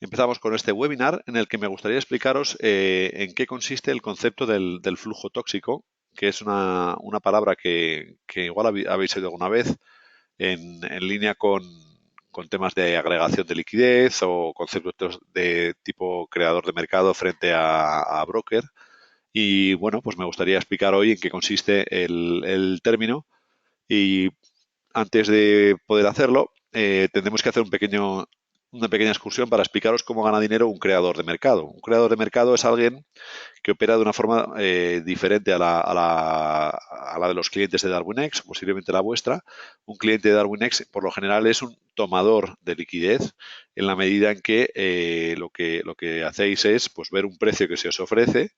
Empezamos con este webinar en el que me gustaría explicaros en qué consiste el concepto del flujo tóxico, que es una palabra que igual habéis oído alguna vez en línea con temas de agregación de liquidez o conceptos de tipo creador de mercado frente a broker. Y bueno, pues me gustaría explicar hoy en qué consiste el término. Y antes de poder hacerlo, tendremos que hacer una pequeña excursión para explicaros cómo gana dinero un creador de mercado. Un creador de mercado es alguien que opera de una forma diferente a la de los clientes de DarwinX, posiblemente la vuestra. Un cliente de DarwinX, por lo general, es un tomador de liquidez en la medida en que lo que hacéis es pues, ver un precio que se os ofrece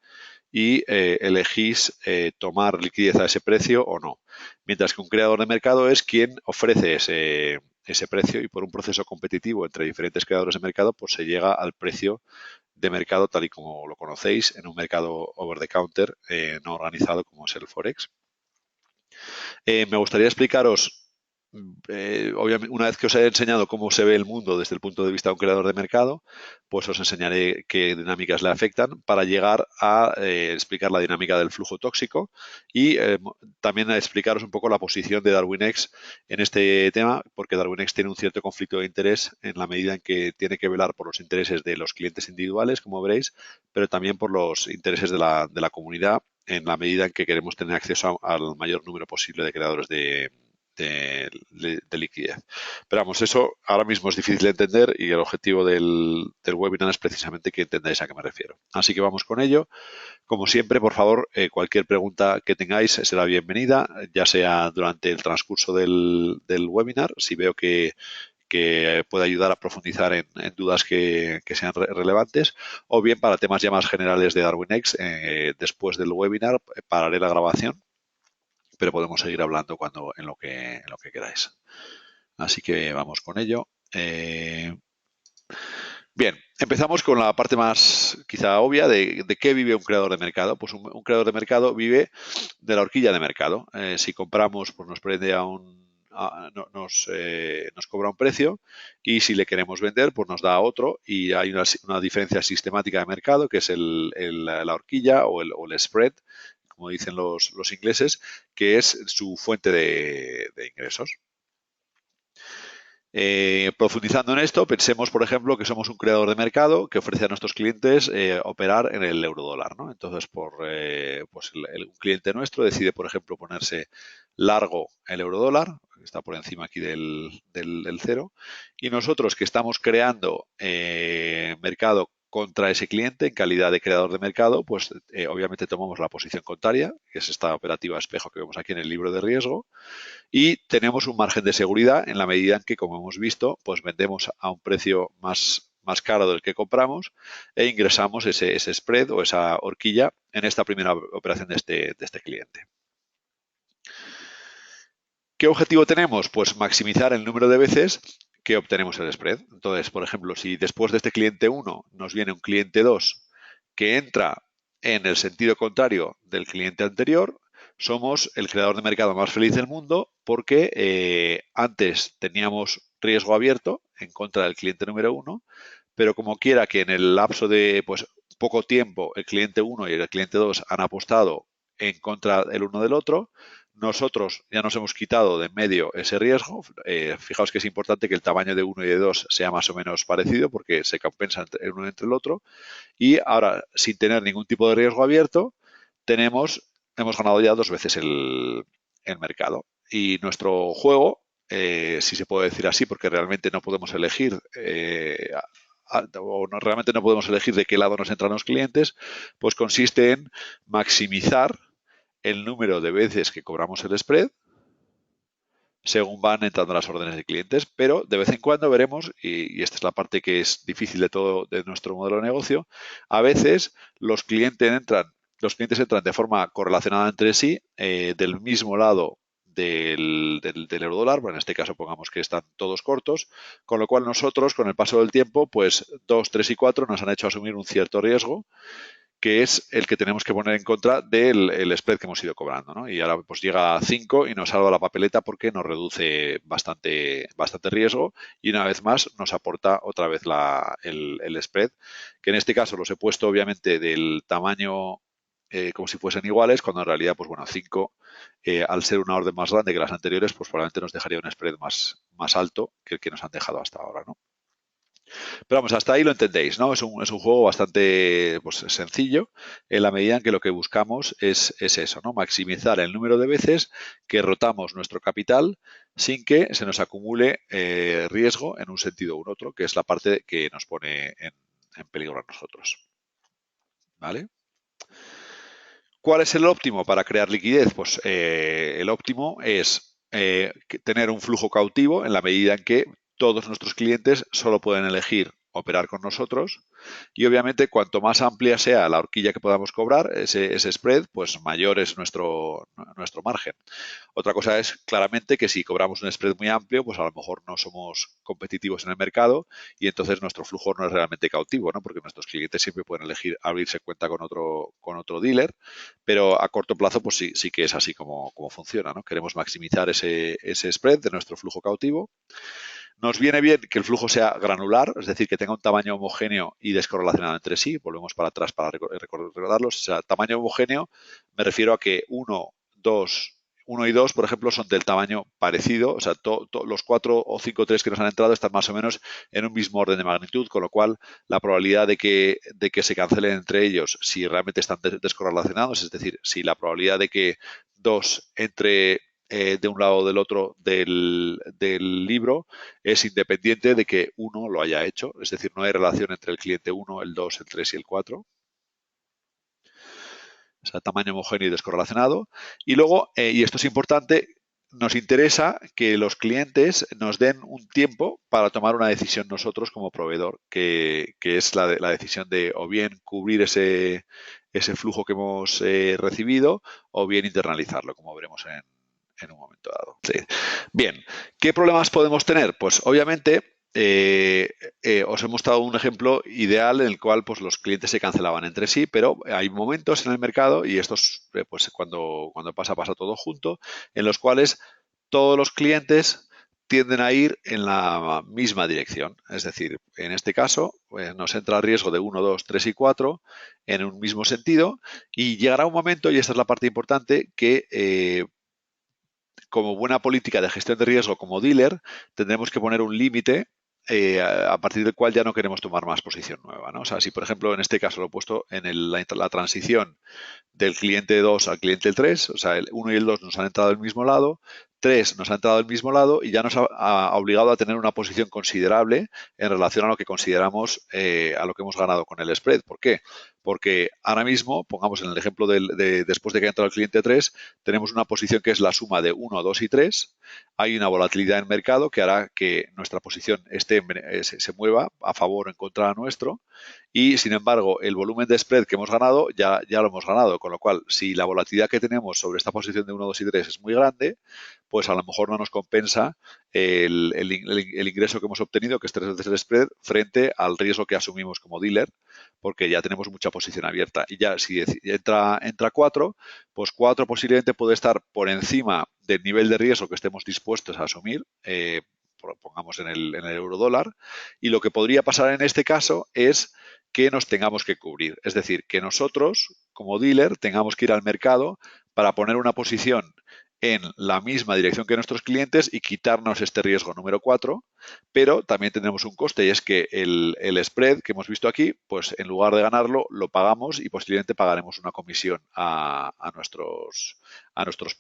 y elegís tomar liquidez a ese precio o no. Mientras que un creador de mercado es quien ofrece ese precio y por un proceso competitivo entre diferentes creadores de mercado, pues se llega al precio de mercado tal y como lo conocéis en un mercado over the counter no organizado como es el Forex. Me gustaría explicaros, obviamente, una vez que os haya enseñado cómo se ve el mundo desde el punto de vista de un creador de mercado, pues os enseñaré qué dinámicas le afectan para llegar a explicar la dinámica del flujo tóxico y también a explicaros un poco la posición de DarwinX en este tema, porque DarwinX tiene un cierto conflicto de interés en la medida en que tiene que velar por los intereses de los clientes individuales, como veréis, pero también por los intereses de la comunidad en la medida en que queremos tener acceso al mayor número posible de creadores de liquidez. Pero vamos, eso ahora mismo es difícil de entender y el objetivo del webinar es precisamente que entendáis a qué me refiero. Así que vamos con ello. Como siempre, por favor, cualquier pregunta que tengáis será bienvenida, ya sea durante el transcurso del webinar, si veo que puede ayudar a profundizar en dudas que sean relevantes, o bien para temas ya más generales de DarwinX, después del webinar pararé la grabación, pero podemos seguir hablando en lo que queráis. Así que vamos con ello. Bien, empezamos con la parte más quizá obvia de qué vive un creador de mercado. Pues un creador de mercado vive de la horquilla de mercado. Si compramos, pues nos prende nos cobra un precio y si le queremos vender, pues nos da otro y hay una diferencia sistemática de mercado que es la horquilla o el spread, como dicen los ingleses, que es su fuente de ingresos. Profundizando en esto, pensemos, por ejemplo, que somos un creador de mercado que ofrece a nuestros clientes operar en el eurodólar, ¿no? Entonces, pues un cliente nuestro decide, por ejemplo, ponerse largo el eurodólar, que está por encima aquí del cero, y nosotros que estamos creando mercado contra ese cliente en calidad de creador de mercado, pues obviamente tomamos la posición contraria, que es esta operativa espejo que vemos aquí en el libro de riesgo, y tenemos un margen de seguridad en la medida en que, como hemos visto, pues vendemos a un precio más caro del que compramos e ingresamos ese spread o esa horquilla en esta primera operación de este cliente. ¿Qué objetivo tenemos? Pues maximizar el número de veces que obtenemos el spread. Entonces, por ejemplo, si después de este cliente 1 nos viene un cliente 2 que entra en el sentido contrario del cliente anterior, somos el creador de mercado más feliz del mundo porque antes teníamos riesgo abierto en contra del cliente número 1, pero como quiera que en el lapso de pues, poco tiempo el cliente 1 y el cliente 2 han apostado en contra el uno del otro, nosotros ya nos hemos quitado de en medio ese riesgo. Fijaos que es importante que el tamaño de uno y de 2 sea más o menos parecido porque se compensa el uno entre el otro. Y ahora, sin tener ningún tipo de riesgo abierto, hemos ganado ya 2 veces el mercado. Y nuestro juego, si se puede decir así, porque realmente no podemos elegir o realmente no podemos elegir de qué lado nos entran los clientes, pues consiste en maximizar el número de veces que cobramos el spread según van entrando las órdenes de clientes, pero de vez en cuando veremos, y esta es la parte que es difícil de todo de nuestro modelo de negocio, a veces los clientes entran de forma correlacionada entre sí, del mismo lado del euro dólar, bueno, en este caso pongamos que están todos cortos, con lo cual nosotros, con el paso del tiempo, pues 2, 3 y 4 nos han hecho asumir un cierto riesgo que es el que tenemos que poner en contra del spread que hemos ido cobrando, ¿no? Y ahora pues llega a 5 y nos salva la papeleta porque nos reduce bastante riesgo y una vez más nos aporta otra vez el spread, que en este caso los he puesto obviamente del tamaño como si fuesen iguales, cuando en realidad, pues bueno, 5, al ser una orden más grande que las anteriores, pues probablemente nos dejaría un spread más alto que el que nos han dejado hasta ahora, ¿no? Pero vamos, hasta ahí lo entendéis, ¿no? Es un juego bastante pues, sencillo en la medida en que lo que buscamos es eso, ¿no? Maximizar el número de veces que rotamos nuestro capital sin que se nos acumule riesgo en un sentido u otro, que es la parte que nos pone en peligro a nosotros. ¿Vale? ¿Cuál es el óptimo para crear liquidez? Pues el óptimo es tener un flujo cautivo en la medida en que todos nuestros clientes solo pueden elegir operar con nosotros y obviamente cuanto más amplia sea la horquilla que podamos cobrar, ese spread, pues mayor es nuestro margen. Otra cosa es claramente que si cobramos un spread muy amplio, pues a lo mejor no somos competitivos en el mercado y entonces nuestro flujo no es realmente cautivo, ¿no? Porque nuestros clientes siempre pueden elegir abrirse cuenta con otro dealer, pero a corto plazo pues sí que es así como funciona, ¿no? Queremos maximizar ese spread de nuestro flujo cautivo. Nos viene bien que el flujo sea granular, es decir, que tenga un tamaño homogéneo y descorrelacionado entre sí. Volvemos para atrás para recordarlos. O sea, tamaño homogéneo me refiero a que 1 y 2, por ejemplo, son del tamaño parecido. O sea, los 4 o 5 3 que nos han entrado están más o menos en un mismo orden de magnitud, con lo cual la probabilidad de que se cancelen entre ellos, si realmente están descorrelacionados, es decir, si la probabilidad de que 2 entre de un lado o del otro del libro es independiente de que uno lo haya hecho. Es decir, no hay relación entre el cliente 1, el 2, el 3 y el 4. O sea, tamaño homogéneo y descorrelacionado. Y luego, y esto es importante, nos interesa que los clientes nos den un tiempo para tomar una decisión nosotros como proveedor, que es la decisión de o bien cubrir ese flujo que hemos recibido o bien internalizarlo, como veremos en un momento dado. Sí. Bien, ¿qué problemas podemos tener? Pues obviamente os he mostrado un ejemplo ideal en el cual pues, los clientes se cancelaban entre sí, pero hay momentos en el mercado, y esto es pues, cuando pasa todo junto, en los cuales todos los clientes tienden a ir en la misma dirección. Es decir, en este caso nos entra el riesgo de 1, 2, 3 y 4 en un mismo sentido y llegará un momento, y esta es la parte importante, que como buena política de gestión de riesgo como dealer, tendremos que poner un límite a partir del cual ya no queremos tomar más posición nueva, ¿no? O sea, si por ejemplo en este caso lo he puesto en la transición del cliente 2 al cliente 3, o sea, el 1 y el 2 nos han entrado del mismo lado, 3 nos ha entrado del mismo lado y ya nos ha obligado a tener una posición considerable en relación a lo que consideramos a lo que hemos ganado con el spread. ¿Por qué? Porque ahora mismo, pongamos en el ejemplo después de que ha entrado el cliente 3, tenemos una posición que es la suma de 1, 2 y 3. Hay una volatilidad en el mercado que hará que nuestra posición se mueva a favor o en contra de nuestro y, sin embargo, el volumen de spread que hemos ganado ya lo hemos ganado, con lo cual, si la volatilidad que tenemos sobre esta posición de 1, 2 y 3 es muy grande, pues a lo mejor no nos compensa el ingreso que hemos obtenido, que es 3 veces el spread, frente al riesgo que asumimos como dealer, porque ya tenemos mucha posición abierta. Y ya si entra 4, pues 4 posiblemente puede estar por encima del nivel de riesgo que estemos dispuestos a asumir, pongamos en el euro dólar, y lo que podría pasar en este caso es que nos tengamos que cubrir. Es decir, que nosotros, como dealer, tengamos que ir al mercado para poner una posición en la misma dirección que nuestros clientes y quitarnos este riesgo número 4, pero también tendremos un coste y es que el spread que hemos visto aquí, pues en lugar de ganarlo, lo pagamos y posiblemente pagaremos una comisión a nuestros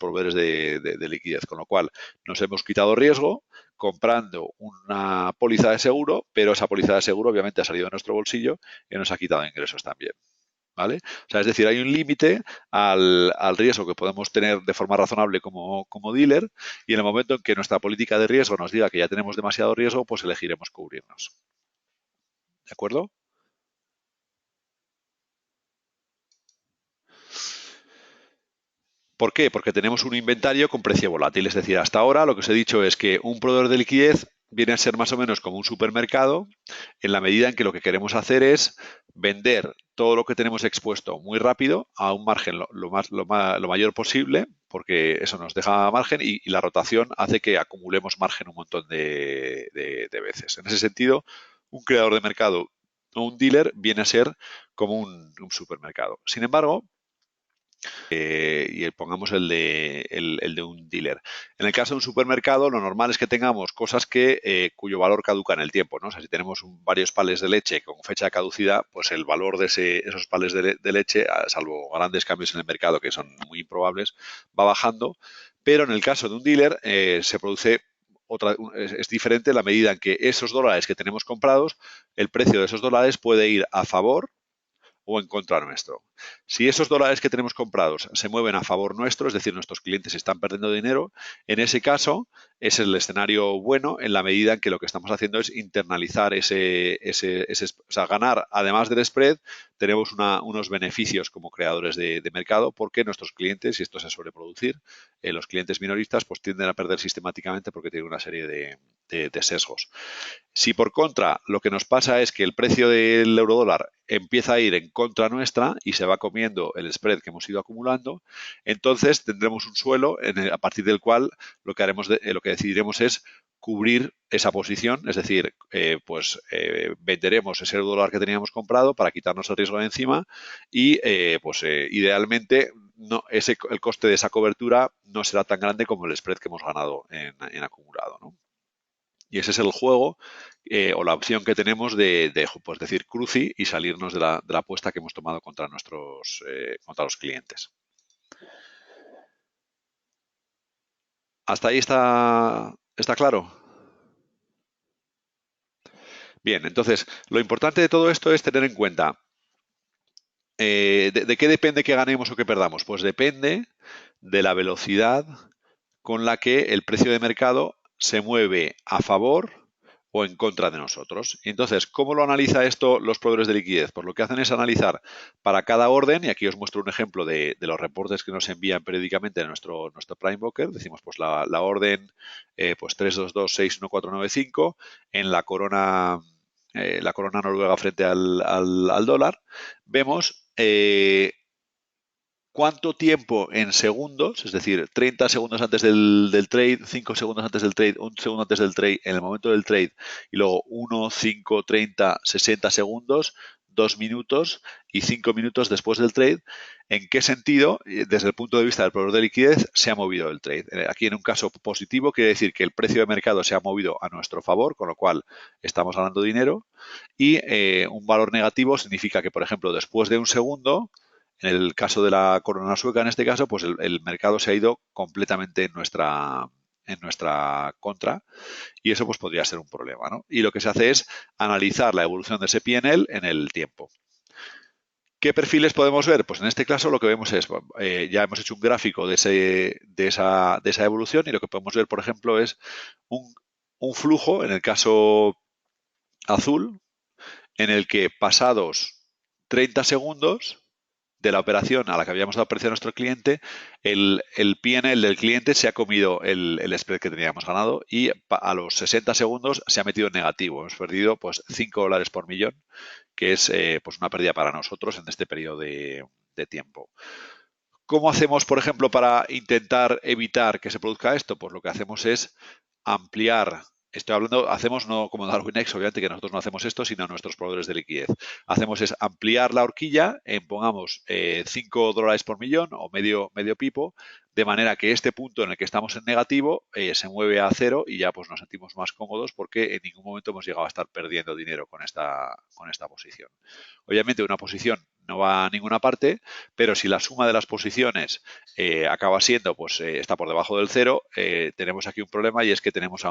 proveedores de liquidez, con lo cual nos hemos quitado riesgo comprando una póliza de seguro, pero esa póliza de seguro obviamente ha salido de nuestro bolsillo y nos ha quitado ingresos también. ¿Vale? O sea, es decir, hay un límite al riesgo que podemos tener de forma razonable como dealer y en el momento en que nuestra política de riesgo nos diga que ya tenemos demasiado riesgo, pues elegiremos cubrirnos. ¿De acuerdo? ¿Por qué? Porque tenemos un inventario con precio volátil. Es decir, hasta ahora lo que os he dicho es que un proveedor de liquidez viene a ser más o menos como un supermercado en la medida en que lo que queremos hacer es vender todo lo que tenemos expuesto muy rápido a un margen lo mayor posible, porque eso nos deja margen y la rotación hace que acumulemos margen un montón de veces. En ese sentido, un creador de mercado o un dealer viene a ser como un supermercado. Sin embargo, y pongamos el de un dealer. En el caso de un supermercado, lo normal es que tengamos cosas cuyo valor caduca en el tiempo, ¿no? O sea, si tenemos varios palés de leche con fecha de caducidad, pues el valor de esos palés de leche, salvo grandes cambios en el mercado que son muy improbables, va bajando. Pero en el caso de un dealer se produce es diferente la medida en que esos dólares que tenemos comprados, el precio de esos dólares puede ir a favor o en contra nuestro. Si esos dólares que tenemos comprados se mueven a favor nuestro, es decir, nuestros clientes están perdiendo dinero, en ese caso es el escenario bueno en la medida en que lo que estamos haciendo es internalizar o sea, ganar, además del spread, tenemos unos beneficios como creadores de mercado porque nuestros clientes, y esto se suele producir, los clientes minoristas pues tienden a perder sistemáticamente porque tienen una serie de sesgos. Si por contra lo que nos pasa es que el precio del eurodólar empieza a ir en contra nuestra y se va comiendo el spread que hemos ido acumulando, entonces tendremos un suelo a partir del cual lo que decidiremos es cubrir esa posición, es decir, venderemos ese eurodólar que teníamos comprado para quitarnos el riesgo de encima y idealmente el coste de esa cobertura no será tan grande como el spread que hemos ganado en acumulado, ¿no? Y ese es el juego o la opción que tenemos pues decir cruci y salirnos de la apuesta que hemos tomado contra contra los clientes. ¿Hasta ahí está claro? Bien, entonces, lo importante de todo esto es tener en cuenta ¿de qué depende que ganemos o que perdamos? Pues depende de la velocidad con la que el precio de mercado se mueve a favor o en contra de nosotros. Y entonces, ¿cómo lo analiza esto los proveedores de liquidez? Pues lo que hacen es analizar para cada orden, y aquí os muestro un ejemplo de los reportes que nos envían periódicamente en nuestro Prime Broker. Decimos, pues la orden pues 322-61495 en la corona noruega frente al dólar. Vemos cuánto tiempo en segundos, es decir, 30 segundos antes del trade, 5 segundos antes del trade, 1 segundo antes del trade, en el momento del trade, y luego 1, 5, 30, 60 segundos, 2 minutos y 5 minutos después del trade, en qué sentido, desde el punto de vista del proveedor de liquidez, se ha movido el trade. Aquí en un caso positivo quiere decir que el precio de mercado se ha movido a nuestro favor, con lo cual estamos ganando dinero, y un valor negativo significa que, por ejemplo, después de un segundo, en el caso de la corona sueca, en este caso, pues el mercado se ha ido completamente en nuestra contra y eso pues podría ser un problema, ¿no? Y lo que se hace es analizar la evolución de ese P&L en el tiempo. ¿Qué perfiles podemos ver? Pues en este caso lo que vemos es, ya hemos hecho un gráfico de esa evolución y lo que podemos ver, por ejemplo, es un flujo, en el caso azul, en el que pasados 30 segundos de la operación a la que habíamos dado precio a nuestro cliente, el P&L del cliente se ha comido el spread que teníamos ganado y a los 60 segundos se ha metido en negativo. Hemos perdido pues $5 por millón, que es pues una pérdida para nosotros en este periodo de tiempo. ¿Cómo hacemos, por ejemplo, para intentar evitar que se produzca esto? Pues lo que hacemos es ampliar. Hacemos no como Darwinex, obviamente que nosotros no hacemos esto, sino nuestros proveedores de liquidez. Hacemos es ampliar la horquilla, pongamos $5 por millón o medio pipo, de manera que este punto en el que estamos en negativo se mueve a cero y ya pues nos sentimos más cómodos porque en ningún momento hemos llegado a estar perdiendo dinero con esta posición. Obviamente una posición no va a ninguna parte, pero si la suma de las posiciones acaba siendo, pues está por debajo del cero, tenemos aquí un problema y es que tenemos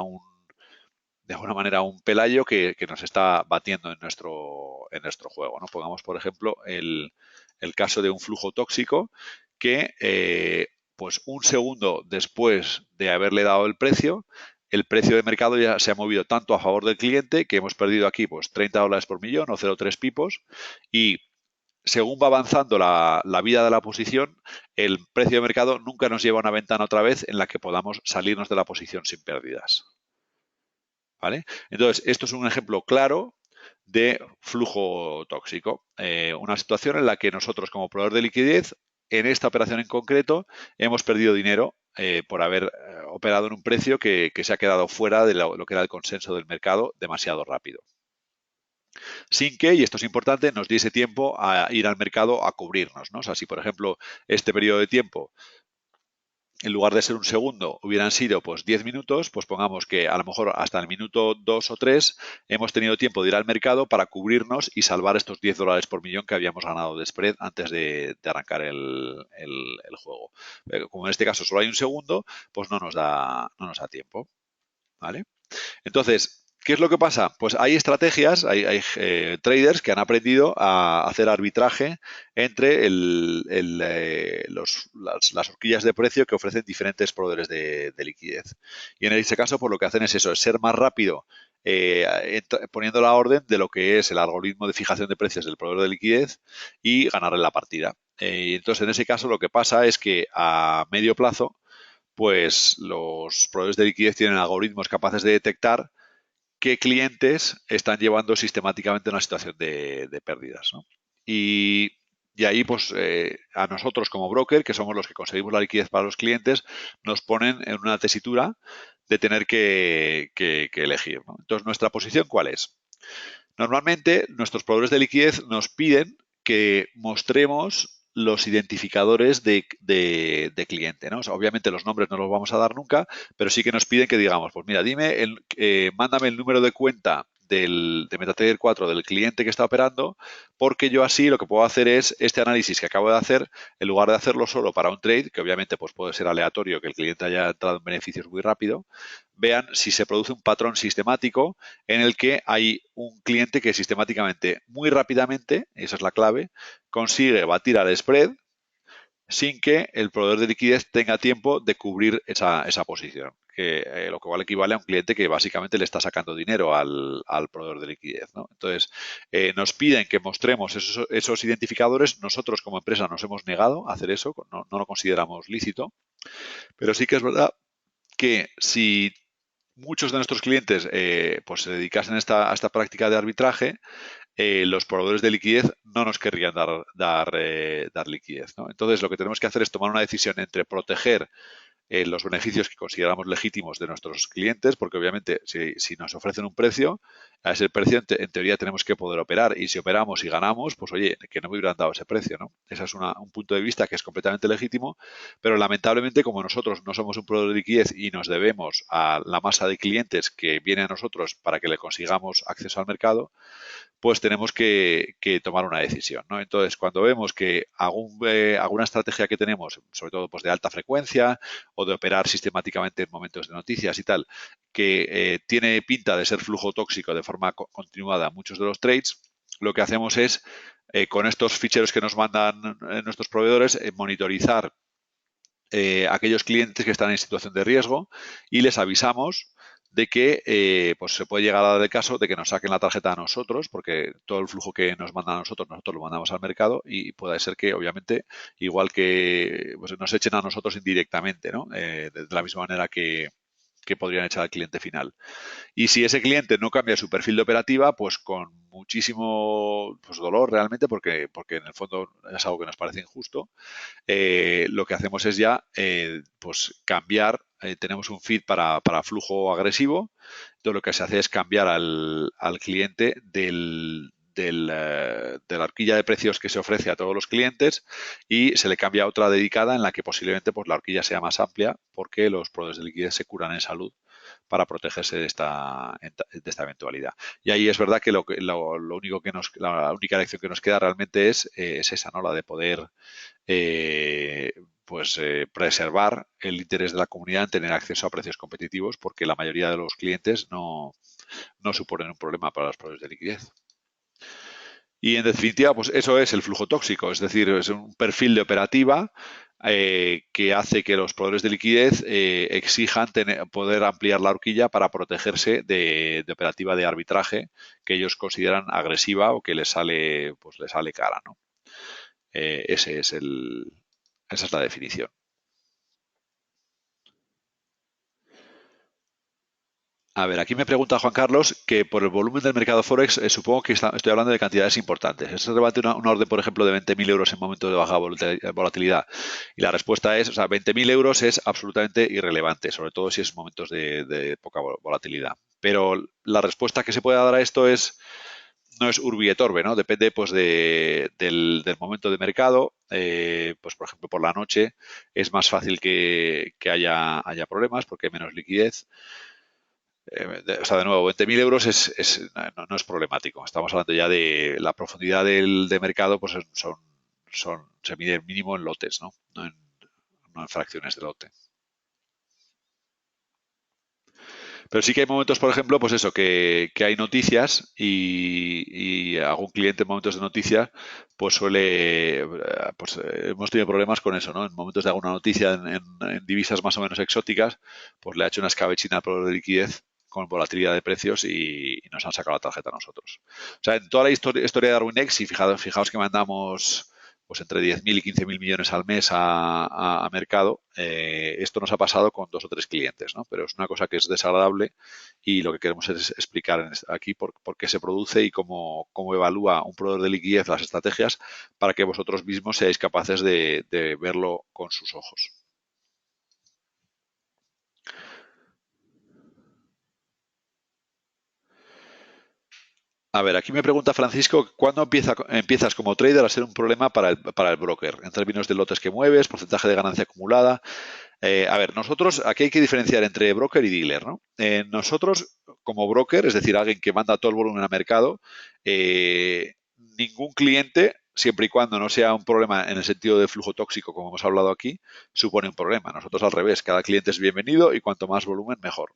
de alguna manera un pelayo que nos está batiendo en nuestro juego, ¿no? Pongamos, por ejemplo, el caso de un flujo tóxico que pues un segundo después de haberle dado el precio de mercado ya se ha movido tanto a favor del cliente que hemos perdido aquí pues $30 por millón o 0,3 pipos y según va avanzando la vida de la posición, el precio de mercado nunca nos lleva a una ventana otra vez en la que podamos salirnos de la posición sin pérdidas. ¿Vale? Entonces, esto es un ejemplo claro de flujo tóxico. Una situación en la que nosotros como proveedor de liquidez, en esta operación en concreto, hemos perdido dinero por haber operado en un precio que se ha quedado fuera de lo que era el consenso del mercado demasiado rápido. Sin que, y esto es importante, nos diese tiempo a ir al mercado a cubrirnos, ¿no? O sea, si por ejemplo este periodo de tiempo, en lugar de ser un segundo, hubieran sido pues 10 minutos, pues pongamos que a lo mejor hasta el minuto 2 o 3 hemos tenido tiempo de ir al mercado para cubrirnos y salvar estos $10 por millón que habíamos ganado de spread antes de arrancar el juego. Pero como en este caso solo hay un segundo, pues no nos da tiempo. ¿Vale? Entonces, ¿qué es lo que pasa? Pues hay estrategias, hay traders que han aprendido a hacer arbitraje entre las horquillas de precio que ofrecen diferentes proveedores de liquidez. Y en ese caso, pues lo que hacen es eso, es ser más rápido poniendo la orden de lo que es el algoritmo de fijación de precios del proveedor de liquidez y ganarle la partida. Entonces, en ese caso, lo que pasa es que a medio plazo, pues los proveedores de liquidez tienen algoritmos capaces de detectar qué clientes están llevando sistemáticamente una situación de pérdidas, ¿no? Y ahí, pues, a nosotros como broker, que somos los que conseguimos la liquidez para los clientes, nos ponen en una tesitura de tener que elegir, ¿no? Entonces, ¿nuestra posición cuál es? Normalmente, nuestros proveedores de liquidez nos piden que mostremos los identificadores de cliente, ¿no? O sea, obviamente los nombres no los vamos a dar nunca, pero sí que nos piden que digamos, pues mira, mándame el número de cuenta de MetaTrader 4 del cliente que está operando, porque yo así lo que puedo hacer es este análisis que acabo de hacer, en lugar de hacerlo solo para un trade, que obviamente pues puede ser aleatorio, que el cliente haya entrado en beneficios muy rápido, vean si se produce un patrón sistemático en el que hay un cliente que sistemáticamente, muy rápidamente, esa es la clave, consigue batir al spread sin que el proveedor de liquidez tenga tiempo de cubrir esa posición, que lo cual equivale a un cliente que básicamente le está sacando dinero al proveedor de liquidez, ¿no? Entonces, nos piden que mostremos esos identificadores. Nosotros como empresa nos hemos negado a hacer eso, no lo consideramos lícito, pero sí que es verdad que si muchos de nuestros clientes pues se dedicasen a esta práctica de arbitraje, los proveedores de liquidez no nos querrían dar liquidez, ¿no? Entonces, lo que tenemos que hacer es tomar una decisión entre proteger los beneficios que consideramos legítimos de nuestros clientes, porque obviamente si nos ofrecen un precio, a ese precio en teoría tenemos que poder operar, y si operamos y ganamos, pues oye, que no me hubieran dado ese precio, ¿no? Ese es un punto de vista que es completamente legítimo, pero lamentablemente como nosotros no somos un proveedor de liquidez y nos debemos a la masa de clientes que viene a nosotros para que le consigamos acceso al mercado, pues tenemos que tomar una decisión, ¿no? Entonces, cuando vemos que alguna estrategia que tenemos, sobre todo pues de alta frecuencia o de operar sistemáticamente en momentos de noticias y tal, que tiene pinta de ser flujo tóxico de forma continuada en muchos de los trades, lo que hacemos es, con estos ficheros que nos mandan nuestros proveedores, monitorizar aquellos clientes que están en situación de riesgo y les avisamos de que pues se puede llegar a dar el caso de que nos saquen la tarjeta a nosotros, porque todo el flujo que nos mandan a nosotros lo mandamos al mercado, y puede ser que, obviamente, igual que pues, nos echen a nosotros indirectamente, ¿no? De la misma manera que podrían echar al cliente final. Y si ese cliente no cambia su perfil de operativa, pues con muchísimo pues, dolor realmente, porque en el fondo es algo que nos parece injusto, lo que hacemos es ya pues cambiar. Tenemos un feed para flujo agresivo. Entonces lo que se hace es cambiar al cliente de la horquilla de precios que se ofrece a todos los clientes, y se le cambia a otra dedicada en la que posiblemente pues, la horquilla sea más amplia, porque los proveedores de liquidez se curan en salud para protegerse de esta eventualidad. Y ahí es verdad que lo único la única lección que nos queda realmente es esa, ¿no? La de poder preservar el interés de la comunidad en tener acceso a precios competitivos, porque la mayoría de los clientes no suponen un problema para los proveedores de liquidez. Y en definitiva, pues eso es el flujo tóxico, es decir, es un perfil de operativa que hace que los proveedores de liquidez exijan poder ampliar la horquilla para protegerse de operativa de arbitraje que ellos consideran agresiva o que les sale cara, ¿no? Esa es la definición. A ver, aquí me pregunta Juan Carlos que por el volumen del mercado Forex, supongo que estoy hablando de cantidades importantes. ¿Es relevante una orden, por ejemplo, de 20.000 euros en momentos de baja volatilidad? Y la respuesta es, o sea, 20.000 euros es absolutamente irrelevante, sobre todo si es momentos de poca volatilidad. Pero la respuesta que se puede dar a esto es, no es urbi et orbe, ¿no? Depende pues del momento de mercado. Pues por ejemplo por la noche es más fácil que haya problemas porque hay menos liquidez. O sea, de nuevo, 20.000 euros no es problemático. Estamos hablando ya de la profundidad de mercado, pues se mide mínimo en lotes, ¿no? No en fracciones de lote. Pero sí que hay momentos, por ejemplo, pues eso, que hay noticias y algún cliente en momentos de noticias, pues hemos tenido problemas con eso, ¿no? En momentos de alguna noticia en divisas más o menos exóticas, pues le ha hecho una escabechina al proveedor de liquidez con volatilidad de precios y nos han sacado la tarjeta a nosotros. O sea, en toda la historia de Darwinex, y fijaos que mandamos pues entre 10.000 y 15.000 millones al mes a mercado. Esto nos ha pasado con 2 o 3 clientes, ¿no? Pero es una cosa que es desagradable y lo que queremos es explicar aquí por qué se produce y cómo evalúa un proveedor de liquidez las estrategias para que vosotros mismos seáis capaces de verlo con sus ojos. A ver, aquí me pregunta Francisco, ¿cuándo empiezas como trader a ser un problema para el broker? En términos de lotes que mueves, porcentaje de ganancia acumulada. A ver, nosotros, aquí hay que diferenciar entre broker y dealer, ¿no? Nosotros, como broker, es decir, alguien que manda todo el volumen al mercado, ningún cliente, siempre y cuando no sea un problema en el sentido de flujo tóxico, como hemos hablado aquí, supone un problema. Nosotros al revés, cada cliente es bienvenido y cuanto más volumen, mejor.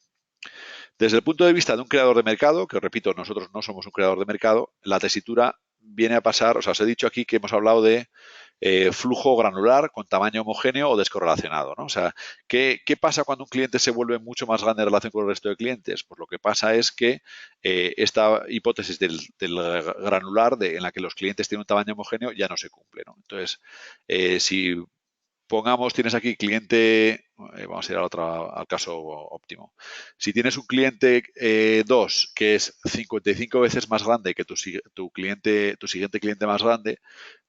Desde el punto de vista de un creador de mercado, que os repito, nosotros no somos un creador de mercado, la tesitura viene a pasar, o sea, os he dicho aquí que hemos hablado de flujo granular con tamaño homogéneo o descorrelacionado, ¿no? O sea, ¿qué pasa cuando un cliente se vuelve mucho más grande en relación con el resto de clientes? Pues lo que pasa es que esta hipótesis del granular, en la que los clientes tienen un tamaño homogéneo, ya no se cumple, ¿no? Entonces, si pongamos, tienes aquí cliente, vamos a ir al caso óptimo. Si tienes un cliente 2 que es 55 veces más grande que tu siguiente cliente más grande,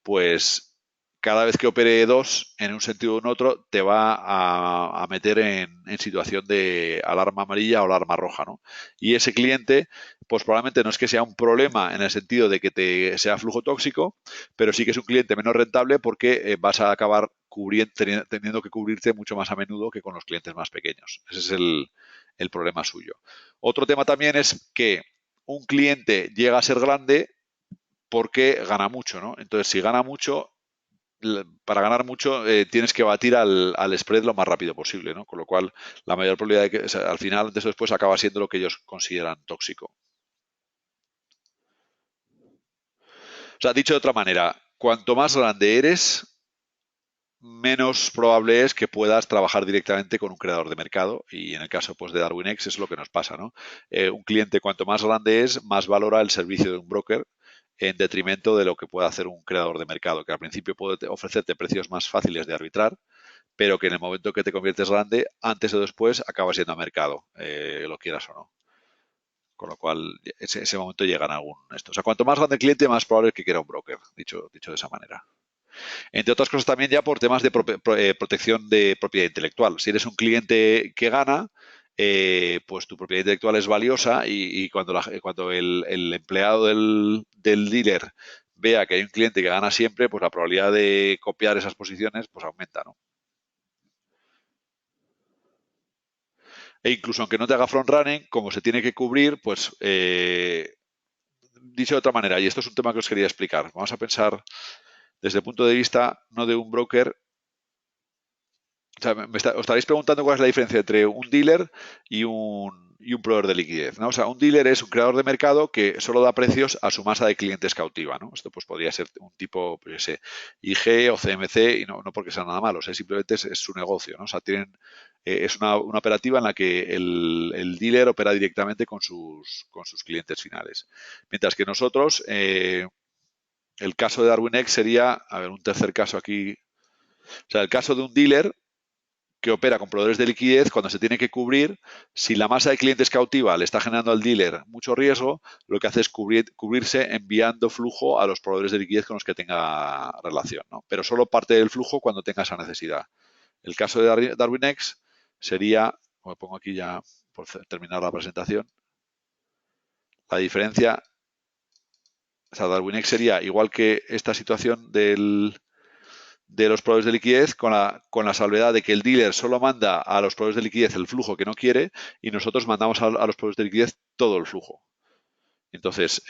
pues cada vez que opere 2 en un sentido o en otro, te va a meter en situación de alarma amarilla o alarma roja, ¿no? Y ese cliente, pues probablemente no es que sea un problema en el sentido de que te sea flujo tóxico, pero sí que es un cliente menos rentable porque vas a acabar teniendo que cubrirte mucho más a menudo que con los clientes más pequeños. Ese es el problema suyo. Otro tema también es que un cliente llega a ser grande porque gana mucho, ¿no? Entonces, si gana mucho, para ganar mucho tienes que batir al spread lo más rápido posible, ¿no? Con lo cual, la mayor probabilidad de que, o sea, al final, antes o después, acaba siendo lo que ellos consideran tóxico. O sea, dicho de otra manera, cuanto más grande eres, menos probable es que puedas trabajar directamente con un creador de mercado y en el caso pues, de DarwinX es lo que nos pasa, ¿no? Un cliente cuanto más grande es, más valora el servicio de un broker en detrimento de lo que puede hacer un creador de mercado, que al principio puede ofrecerte precios más fáciles de arbitrar, pero que en el momento que te conviertes grande, antes o después acabas yendo a mercado, lo quieras o no. Con lo cual, ese momento llega en algún esto. O sea, cuanto más grande el cliente, más probable es que quiera un broker, dicho de esa manera. Entre otras cosas también ya por temas de protección de propiedad intelectual. Si eres un cliente que gana, pues tu propiedad intelectual es valiosa y cuando el empleado del dealer vea que hay un cliente que gana siempre, pues la probabilidad de copiar esas posiciones pues aumenta, ¿no? E incluso aunque no te haga front running, como se tiene que cubrir, pues dicho de otra manera, y esto es un tema que os quería explicar, vamos a pensar desde el punto de vista no de un broker. O sea, os estaréis preguntando cuál es la diferencia entre un dealer y un proveedor de liquidez, ¿no? O sea, un dealer es un creador de mercado que solo da precios a su masa de clientes cautiva, ¿no? Esto pues podría ser un tipo, pues, yo sé, IG o CMC, y no porque sea nada malo, o sea, simplemente es su negocio, ¿no? O sea, es una operativa en la que el dealer opera directamente con sus clientes finales. Mientras que nosotros, el caso de DarwinX sería, a ver, un tercer caso aquí, o sea, el caso de un dealer que opera con proveedores de liquidez, cuando se tiene que cubrir, si la masa de clientes cautiva le está generando al dealer mucho riesgo, lo que hace es cubrirse enviando flujo a los proveedores de liquidez con los que tenga relación, ¿no? Pero solo parte del flujo cuando tenga esa necesidad. El caso de DarwinX sería, como pongo aquí ya por terminar la presentación, la diferencia, o sea, DarwinX sería igual que esta situación de los proveedores de liquidez con la salvedad de que el dealer solo manda a los proveedores de liquidez el flujo que no quiere y nosotros mandamos a los proveedores de liquidez todo el flujo. Entonces,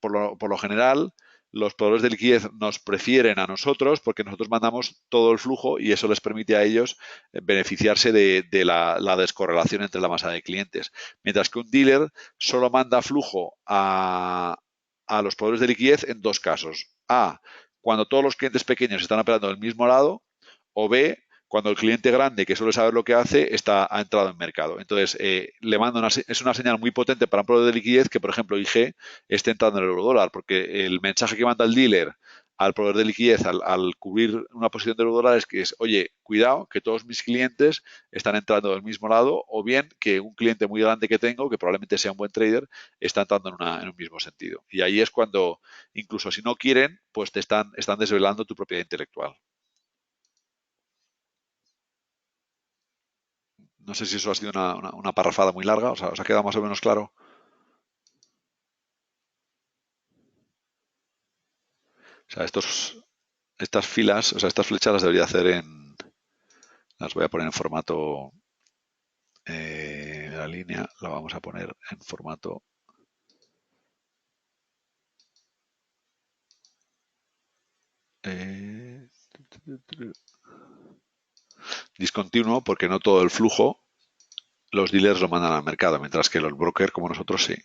por lo general, los proveedores de liquidez nos prefieren a nosotros porque nosotros mandamos todo el flujo y eso les permite a ellos beneficiarse de la descorrelación entre la masa de clientes. Mientras que un dealer solo manda flujo a los proveedores de liquidez en dos casos. A, cuando todos los clientes pequeños están operando del mismo lado, o B, cuando el cliente grande, que suele saber lo que hace, ha entrado en mercado. Entonces, le manda es una señal muy potente para un proveedor de liquidez que, por ejemplo, IG esté entrando en el eurodólar, porque el mensaje que manda el dealer al proveedor de liquidez al cubrir una posición del eurodólar es que oye, cuidado, que todos mis clientes están entrando del mismo lado, o bien que un cliente muy grande que tengo, que probablemente sea un buen trader, está entrando en un mismo sentido. Y ahí es cuando, incluso si no quieren, pues están desvelando tu propiedad intelectual. No sé si eso ha sido una parrafada muy larga, ¿os ha quedado más o menos claro? O sea, estas filas, o sea, estas flechas las debería hacer las voy a poner en formato, la línea la vamos a poner en formato discontinuo, porque no todo el flujo los dealers lo mandan al mercado, mientras que los brokers como nosotros sí.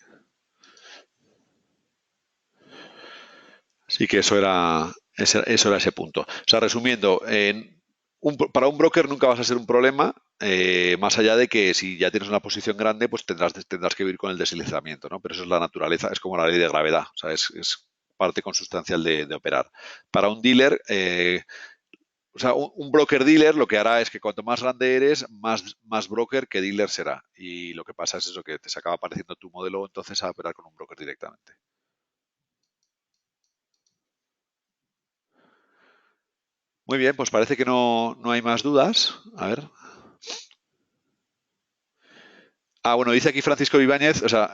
Sí que eso era ese punto. O sea, resumiendo, para un broker nunca vas a ser un problema, más allá de que si ya tienes una posición grande, pues tendrás que vivir con el deslizamiento, ¿no? Pero eso es la naturaleza, es como la ley de gravedad, o sea, es parte consustancial de operar. Para un dealer, o sea, un broker dealer lo que hará es que cuanto más grande eres, más broker que dealer será. Y lo que pasa es eso, que te se acaba pareciendo tu modelo entonces a operar con un broker directamente. Muy bien, pues parece que no hay más dudas. A ver. Bueno, dice aquí Francisco Ibáñez, o sea,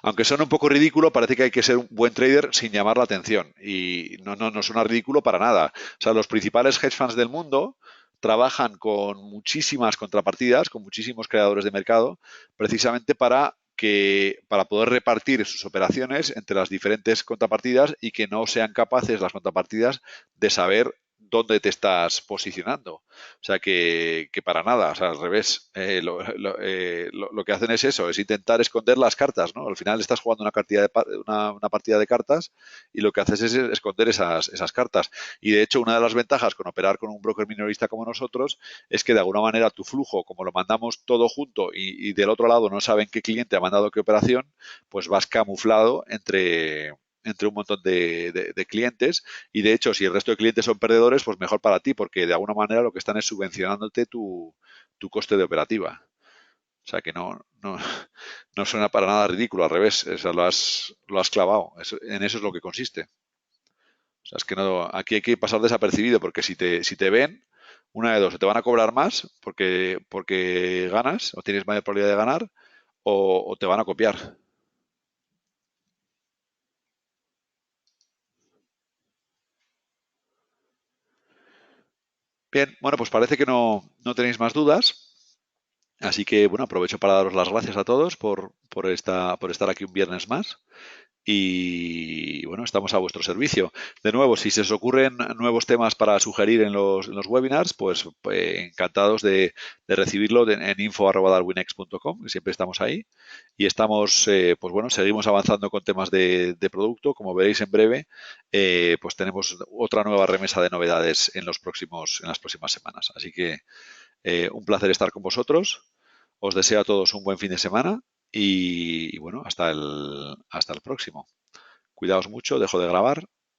aunque suena un poco ridículo, parece que hay que ser un buen trader sin llamar la atención. Y no suena ridículo para nada. O sea, los principales hedge funds del mundo trabajan con muchísimas contrapartidas, con muchísimos creadores de mercado, precisamente para poder repartir sus operaciones entre las diferentes contrapartidas y que no sean capaces las contrapartidas de saber dónde te estás posicionando. O sea que para nada, o sea, al revés. Lo que hacen es eso, es intentar esconder las cartas, ¿no? Al final estás jugando una partida de cartas y lo que haces es esconder esas cartas. Y de hecho, una de las ventajas con operar con un broker minorista como nosotros es que de alguna manera tu flujo, como lo mandamos todo junto y del otro lado no saben qué cliente ha mandado qué operación, pues vas camuflado entre un montón de clientes y de hecho si el resto de clientes son perdedores pues mejor para ti porque de alguna manera lo que están es subvencionándote tu coste de operativa. O sea que no suena para nada ridículo, al revés, lo has clavado, en eso es lo que consiste. O sea, es que aquí hay que pasar desapercibido porque si te ven, una de dos, o te van a cobrar más porque ganas o tienes mayor probabilidad de ganar o te van a copiar. Bien, bueno, pues parece que no tenéis más dudas. Así que, bueno, aprovecho para daros las gracias a todos por estar aquí un viernes más. Y bueno, estamos a vuestro servicio. De nuevo, si se os ocurren nuevos temas para sugerir en los webinars, pues encantados de recibirlo en info@darwinex.com, que siempre estamos ahí. Y estamos, pues bueno, seguimos avanzando con temas de producto. Como veréis en breve, pues tenemos otra nueva remesa de novedades en las próximas semanas. Así que un placer estar con vosotros. Os deseo a todos un buen fin de semana y bueno, hasta el próximo. Cuidaos mucho, dejo de grabar.